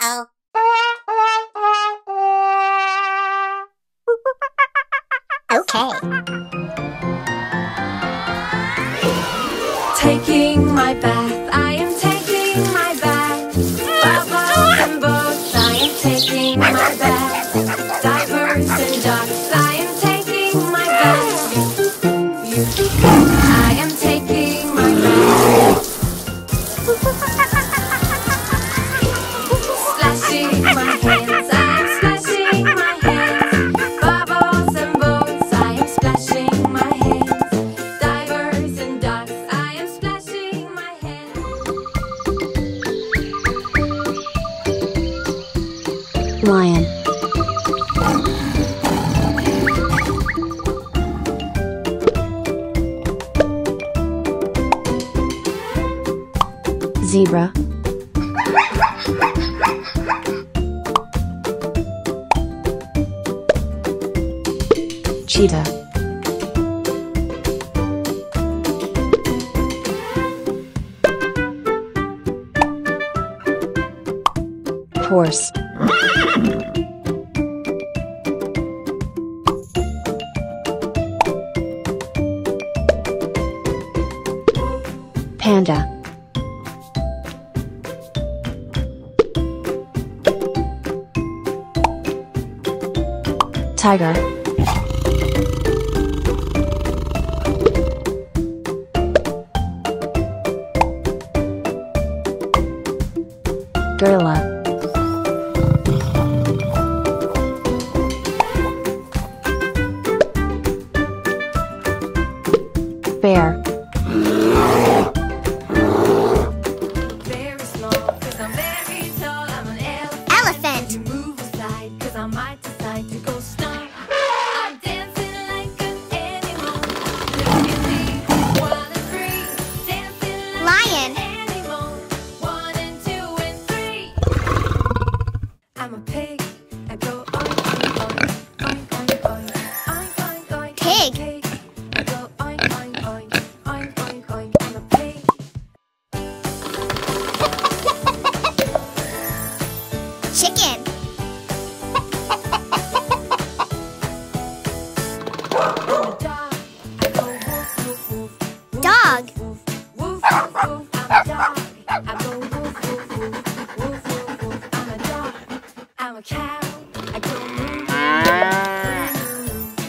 Uh-oh. Okay. Taking my bath, I am taking my bath. Bubbles and boats, I am taking my bath. Divers and ducks, I am taking my bath. I am taking my bath. Splashing my hands, I am splashing my hands. Bubbles and boats, I am splashing my hands. Divers and ducks, I am splashing my hands. Lion. Zebra. Cheetah. Horse. Panda. Tiger. Gorilla. Bear. Very small, 'cause I'm very tall. I'm an Elephant. You move aside, 'cause I might decide to go stomp. I'm dancing like an animal. Look at me, 1 and 3. Dancing like Lion. an animal. 1 and 2 and 3. I'm a pig. I go oink oink oink oink oink oink oink oink oink. Pig. I go oink oink oink oink oink oink. I'm a pig. Chicken. I'm a dog. I go woof woof woof. Woof, Dog. Woof woof woof woof. I'm a dog. I go woof woof woof. Woof woof woof. I'm a dog. I'm a cow. I go moo moo.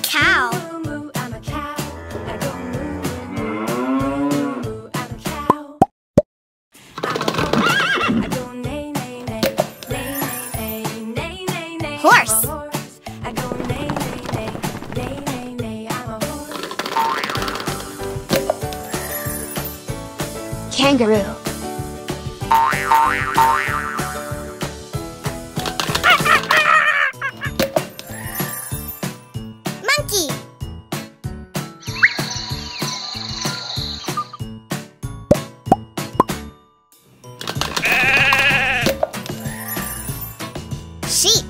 Cow. Moo moo. I'm a cow. I go moo moo moo moo. I'm a cow. I'm a horse. I go neigh neigh neigh neigh neigh neigh neigh neigh. Horse. I'm a horse. I go neigh neigh neigh neigh neigh neigh. I'm a horse. Kangaroo. Monkey. Sheep.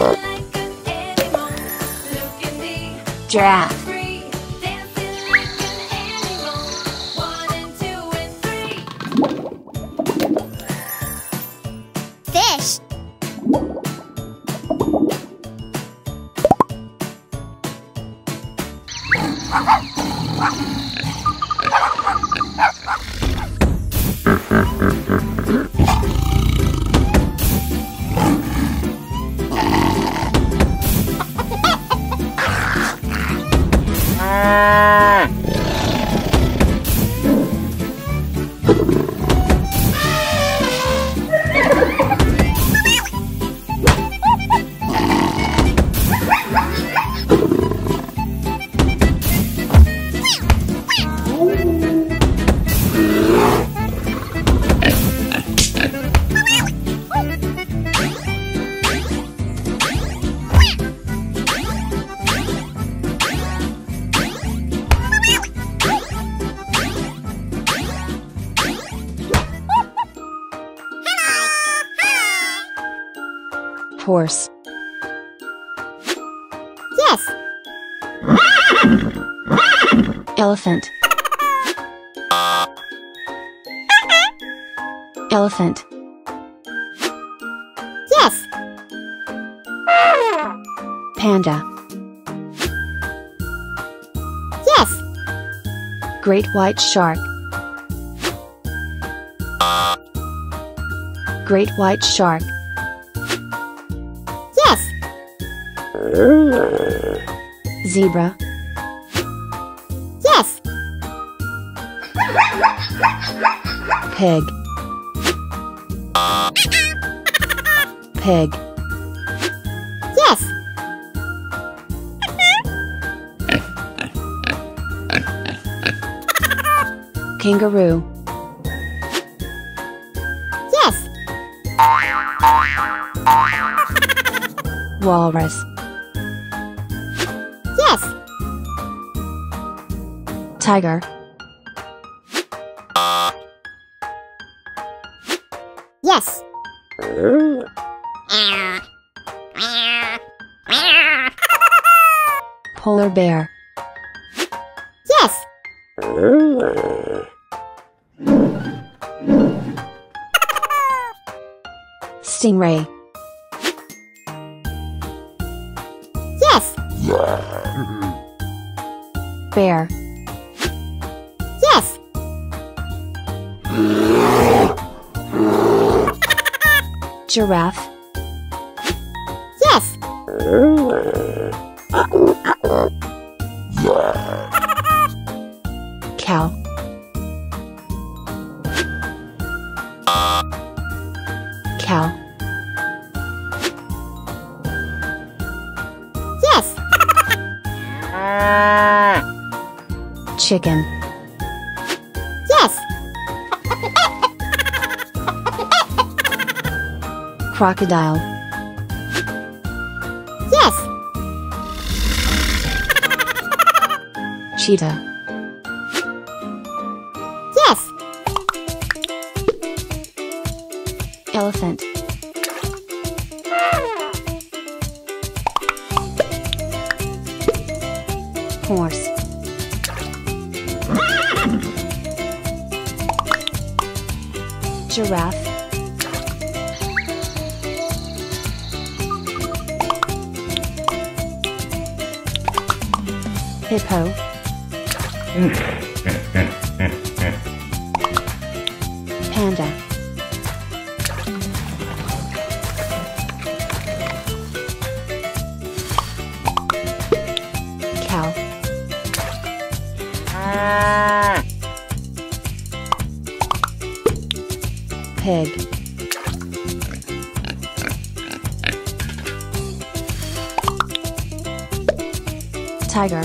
Like an animal, look at me. Giraffe. 3, dancing like an animal. 1 and 2 and 3. Fish. Horse. Yes. Elephant. Elephant. Yes. Panda. Yes. Great white shark. Great white shark. Yes. Zebra. Yes. Pig. Pig. Yes. Kangaroo. Yes. Walrus. Yes. Tiger. Yes. Polar bear. Yes. Stingray. Yes. Bear. Yes. Giraffe. Yes. Cow. Cow. Yes. Chicken. Yes. Crocodile. Yes. Cheetah. Yes. Elephant. Horse. Giraffe. Hippo. Panda. Cow. Pig. Tiger.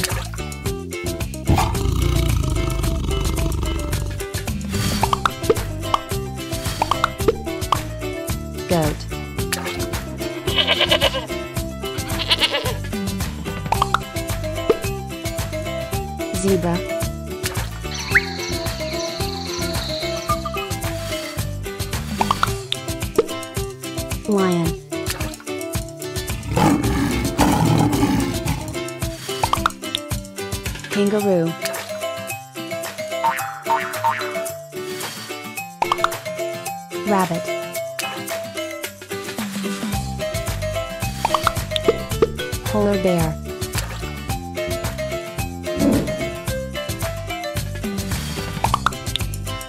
Goat. Zebra. Lion. Kangaroo. Rabbit. Polar bear.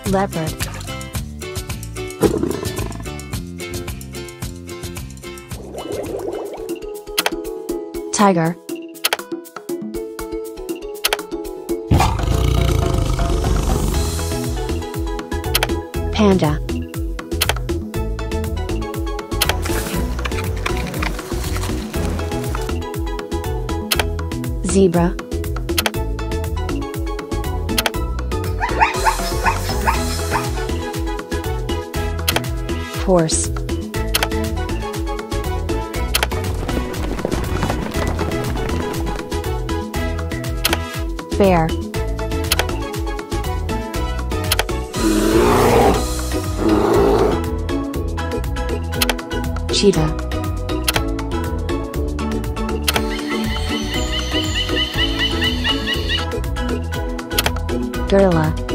Leopard. Tiger. Panda. Zebra. Horse. Bear. Cheetah. Gorilla.